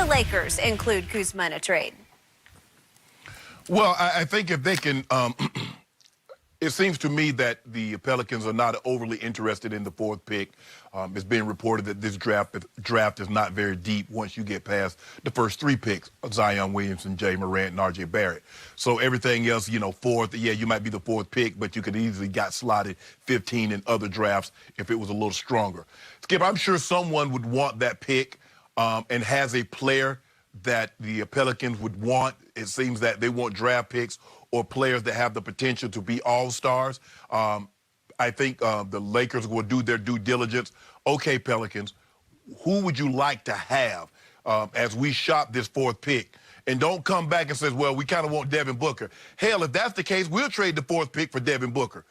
Lakers include Kuzma in a trade? Well, I think if they can, it seems to me that the Pelicans are not overly interested in the fourth pick. It's being reported that this draft is not very deep once you get past the first three picks, Zion Williamson, Jay Morant, and R.J. Barrett. So everything else, fourth, yeah, you might be the fourth pick, but you could easily got slotted 15 in other drafts if it was a little stronger. Skip, I'm sure someone would want that pick and has a player that the Pelicans would want. It seems that they want draft picks or players that have the potential to be all-stars. I think the Lakers will do their due diligence. Okay, Pelicans, who would you like to have as we shop this fourth pick? And don't come back and say, well, we kind of want Devin Booker. Hell, if that's the case, we'll trade the fourth pick for Devin Booker.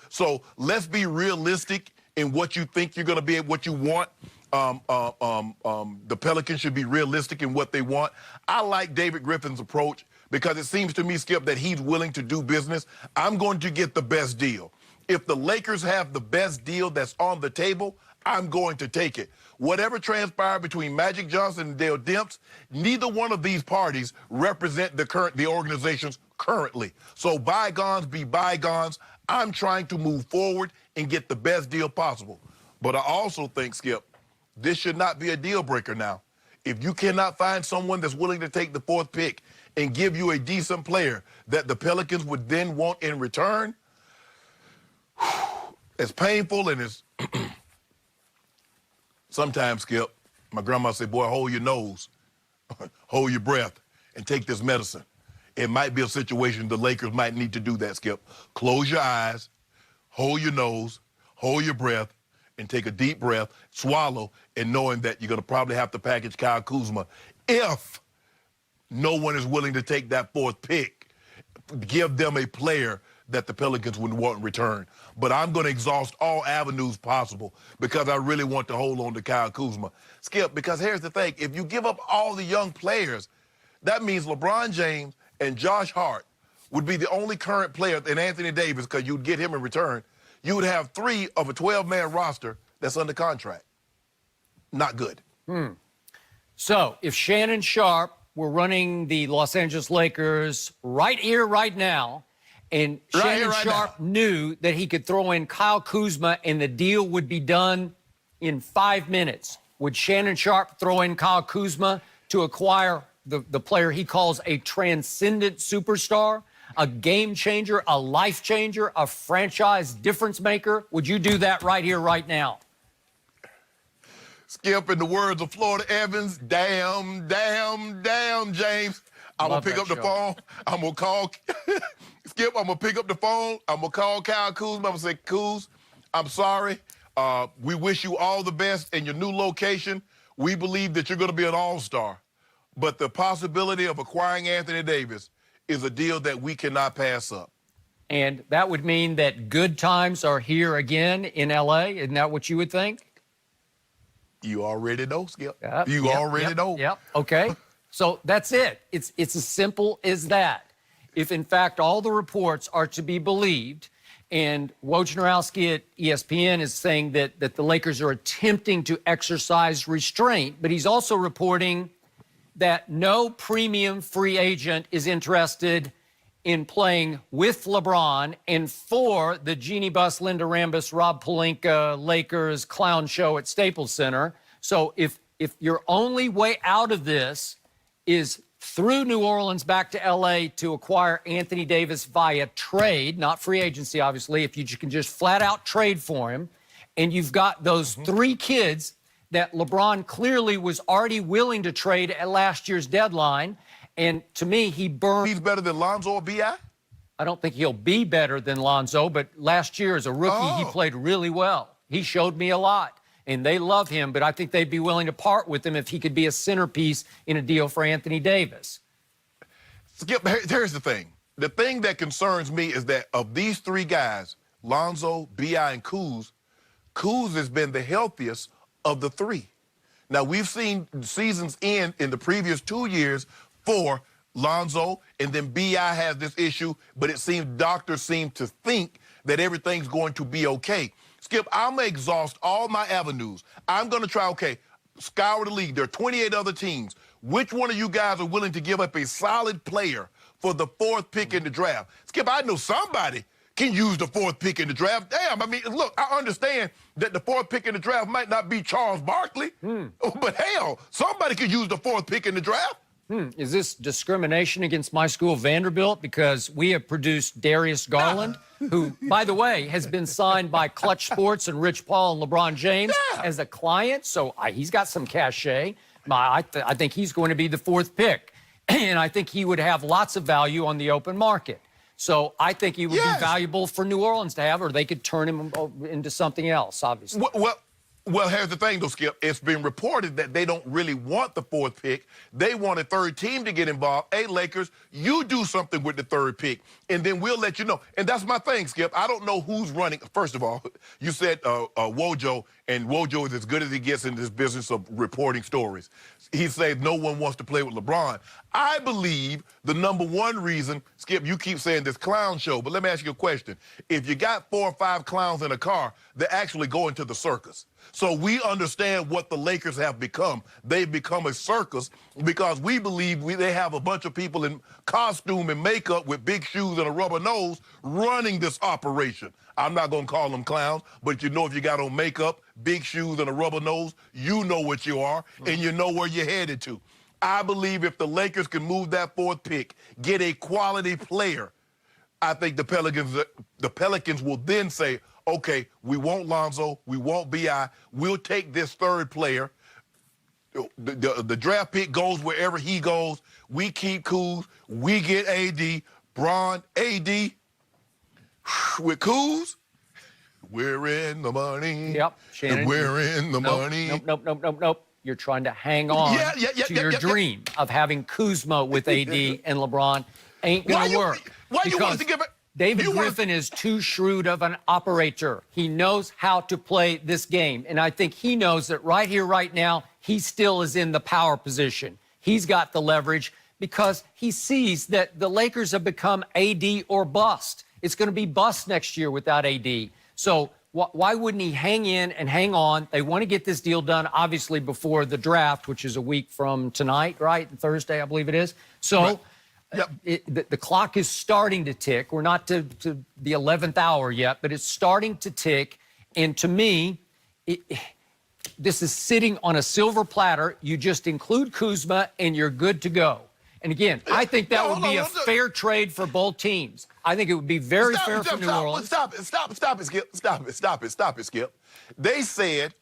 So let's be realistic in what you think you're going to be, what you want. The Pelicans should be realistic in what they want. I like David Griffin's approach because it seems to me, Skip, that he's willing to do business. I'm going to get the best deal. If the Lakers have the best deal that's on the table, I'm going to take it. Whatever transpired between Magic Johnson and Dale Demps, neither one of these parties represent the organizations currently. So bygones be bygones. I'm trying to move forward and get the best deal possible. But I also think, Skip, this should not be a deal breaker now. If you cannot find someone that's willing to take the fourth pick and give you a decent player that the Pelicans would then want in return, it's painful and it's sometimes, Skip, my grandma said, boy, hold your nose, hold your breath, and take this medicine. It might be a situation the Lakers might need to do that, Skip. Close your eyes, hold your nose, hold your breath, and take a deep breath, swallow, and knowing that you're going to probably have to package Kyle Kuzma if no one is willing to take that fourth pick. Give them a player that the Pelicans would want in return. But I'm going to exhaust all avenues possible because I really want to hold on to Kyle Kuzma. Skip, because here's the thing. If you give up all the young players, that means LeBron James and Josh Hart would be the only current player, and Anthony Davis, because you'd get him in return. You would have 3 of a 12-man roster that's under contract. Not good. So if Shannon Sharpe were running the Los Angeles Lakers right here, right now, and Shannon Sharpe knew that he could throw in Kyle Kuzma and the deal would be done in 5 minutes, would Shannon Sharpe throw in Kyle Kuzma to acquire the player he calls a transcendent superstar, a game changer, a life changer, a franchise difference maker? Would you do that right here, right now? Skip, in the words of Florida Evans, damn, damn, damn, James. I'm going to pick up the phone. I'm going to call. Skip, I'm going to pick up the phone. I'm going to call Kyle Kuzma. I'm going to say, Kuz, I'm sorry. We wish you all the best in your new location. We believe that you're going to be an all-star. But the possibility of acquiring Anthony Davis is a deal that we cannot pass up. And that would mean that good times are here again in L.A.? Isn't that what you would think? You already know, Skip. You already know. Yep. Okay. So that's it. It's as simple as that. If, in fact, all the reports are to be believed, and Wojnarowski at ESPN is saying that the Lakers are attempting to exercise restraint, but he's also reporting that no premium free agent is interested in playing with LeBron and for the Jeannie Buss, Linda Rambis, Rob Pelinka Lakers clown show at Staples Center. So if your only way out of this is through New Orleans back to L.A. to acquire Anthony Davis via trade, not free agency, obviously, if you can just flat out trade for him, and you've got those 3 kids that LeBron clearly was already willing to trade at last year's deadline. And to me, he burned. He's better than Lonzo or B.I.? I don't think he'll be better than Lonzo, but last year as a rookie, he played really well. He showed me a lot, and they love him, but I think they'd be willing to part with him if he could be a centerpiece in a deal for Anthony Davis. Skip, here's the thing. The thing that concerns me is that of these 3 guys, Lonzo, B.I., and Kuz has been the healthiest of the 3. Now, we've seen seasons end in the previous 2 years for Lonzo, and then B.I. has this issue, but it seems doctors seem to think that everything's going to be okay. Skip, I'm going to exhaust all my avenues. I'm going to try, okay, scour the league. There are 28 other teams. which one of you guys are willing to give up a solid player for the 4th pick in the draft? Skip, I know somebody can use the 4th pick in the draft. Damn, I mean, look, I understand that the 4th pick in the draft might not be Charles Barkley, but hell, somebody could use the 4th pick in the draft. Is this discrimination against my school, Vanderbilt? Because we have produced Darius Garland, who, by the way, has been signed by Clutch Sports and Rich Paul and LeBron James as a client. So he's got some cachet. I think he's going to be the 4th pick. And I think he would have lots of value on the open market. So I think he would be valuable for New Orleans to have, or they could turn him into something else, obviously. Well, here's the thing, though, Skip. It's been reported that they don't really want the 4th pick. They want a 3rd team to get involved. Hey, Lakers, you do something with the 3rd pick, and then we'll let you know. And that's my thing, Skip. I don't know who's running. First of all, you said Wojo, and Wojo is as good as he gets in this business of reporting stories. He said no one wants to play with LeBron. I believe the #1 reason, Skip, you keep saying this clown show, but let me ask you a question. If you got 4 or 5 clowns in a car, they're actually going to the circus. So we understand what the Lakers have become. They've become a circus because we believe they have a bunch of people in costume and makeup with big shoes and a rubber nose running this operation. I'm not going to call them clowns, but you know if you got on makeup, big shoes, and a rubber nose, you know what you are, and you know where you're headed to. I believe if the Lakers can move that 4th pick, get a quality player, I think the Pelicans will then say, okay, we want Lonzo, we want B.I., we'll take this 3rd player. The draft pick goes wherever he goes. We keep Kuz, we get AD, Bron, AD, with Kuz, we're in the money. Yep, Shannon. We're in the money. Nope. You're trying to hang on to your dream of having Kuzma with AD and LeBron. Ain't going to work. Why you want to give it? David Griffin is too shrewd of an operator. He knows how to play this game. And I think he knows that right here, right now, he still is in the power position. He's got the leverage because he sees that the Lakers have become AD or bust. It's going to be bust next year without AD. So why wouldn't he hang in and hang on? They want to get this deal done, obviously, before the draft, which is a week from tonight, right? Thursday, I believe it is. So the clock is starting to tick. We're not to the 11th hour yet, but it's starting to tick. And to me, this is sitting on a silver platter. You just include Kuzma, and you're good to go. And again, I think that would be a fair trade for both teams. I think it would be very fair for New Orleans. Stop it, Skip. Stop it, Skip. They said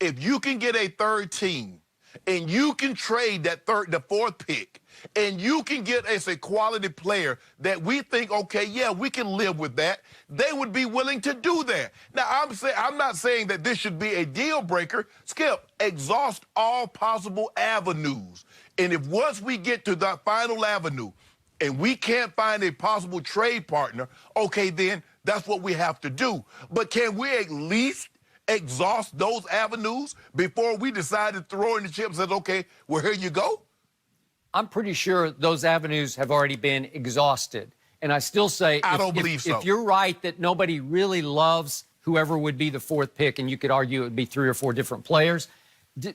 if you can get a 3rd team and you can trade the 4th pick and you can get us a quality player that we think, okay, yeah, we can live with that, they would be willing to do that. Now, I'm not saying that this should be a deal breaker. Skip, exhaust all possible avenues. And if once we get to that final avenue and we can't find a possible trade partner, okay, then that's what we have to do. But can we at least exhaust those avenues before we decide to throw in the chips and say, okay, well, here you go? I'm pretty sure those avenues have already been exhausted. And I still say, I don't believe so. If you're right that nobody really loves whoever would be the 4th pick, and you could argue it would be 3 or 4 different players,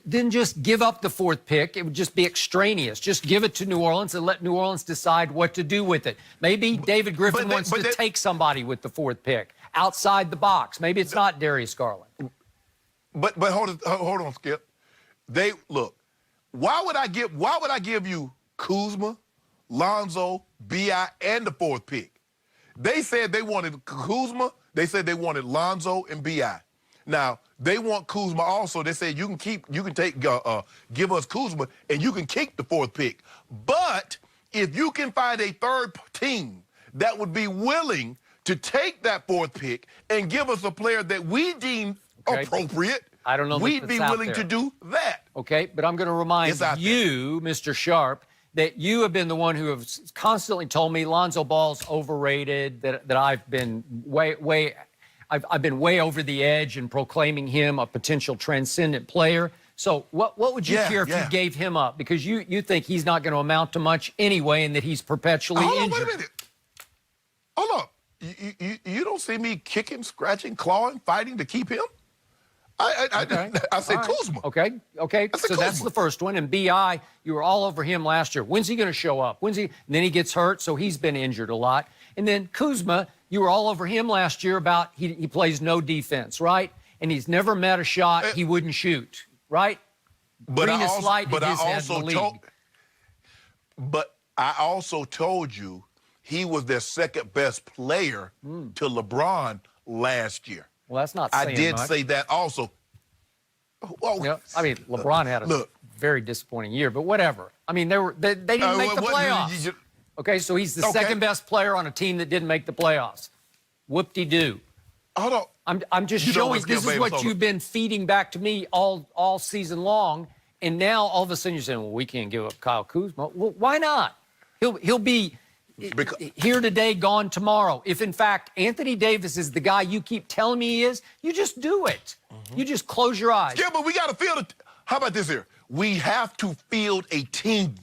then just give up the 4th pick. It would just be extraneous. Just give it to New Orleans and let New Orleans decide what to do with it. Maybe David Griffin wants to take somebody with the 4th pick outside the box. Maybe it's not Darius Garland. But hold on, Skip. Look. Why would I give you Kuzma, Lonzo, B.I., and the 4th pick? They said they wanted Kuzma. They said they wanted Lonzo and B.I. Now, they want Kuzma also. They said give us Kuzma, and you can keep the 4th pick. But if you can find a 3rd team that would be willing to take that 4th pick and give us a player that we deem appropriate, I don't know. We'd be willing to do that. Okay, but I'm going to remind you, Mr. Sharpe, that you have been the one who have constantly told me Lonzo Ball's overrated, that I've been I've been way over the edge in proclaiming him a potential transcendent player. So what would you care if you gave him up? Because you think he's not going to amount to much anyway and that he's perpetually injured. Wait a minute. Hold on. You don't see me kicking, scratching, clawing, fighting to keep him? I said All right. Kuzma. Okay. So that's Kuzma. the first one. And B.I., you were all over him last year. When's he going to show up? And then he gets hurt, so he's been injured a lot. And then Kuzma, you were all over him last year about he plays no defense, right? And he's never met a shot he wouldn't shoot, right? But I Greenest also, light but in I his head also in the league. told, but I also told you he was their second best player to LeBron last year. Well, that's not saying I did much. say that also. Well, You know, I mean, LeBron had a very disappointing year, but whatever. I mean, they didn't make the playoffs. Okay, so he's the second best player on a team that didn't make the playoffs. Whoop-de-doo. Hold on. I'm just showing this is what you've been feeding back to me all season long, and now all of a sudden you're saying, well, we can't give up Kyle Kuzma. Well, why not? He'll be here today, gone tomorrow. If, in fact, Anthony Davis is the guy you keep telling me he is, you just do it. You just close your eyes. Yeah, but we got to field it. How about this here? We have to field a team.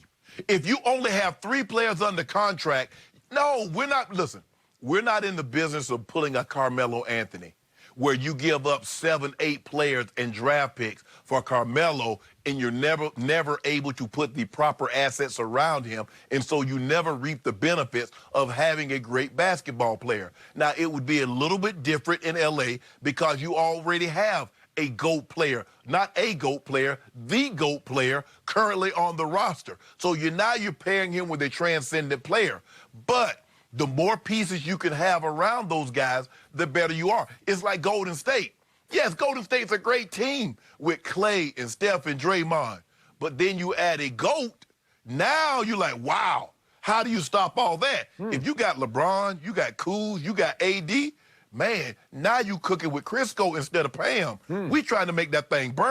If you only have 3 players under contract, no, we're not. Listen, we're not in the business of pulling a Carmelo Anthony, where you give up 7, 8 players and draft picks for Carmelo, and you're never able to put the proper assets around him, and so you never reap the benefits of having a great basketball player. Now, it would be a little bit different in L.A. because you already have a GOAT player, not a GOAT player, the GOAT player currently on the roster. So you're pairing him with a transcendent player. But the more pieces you can have around those guys, the better you are. It's like Golden State. Yes, Golden State's a great team with Clay and Steph and Draymond. But then you add a GOAT, now you're like, wow, how do you stop all that? If you got LeBron, you got Kuz, you got AD, man, now you cooking with Crisco instead of Pam. We trying to make that thing burn.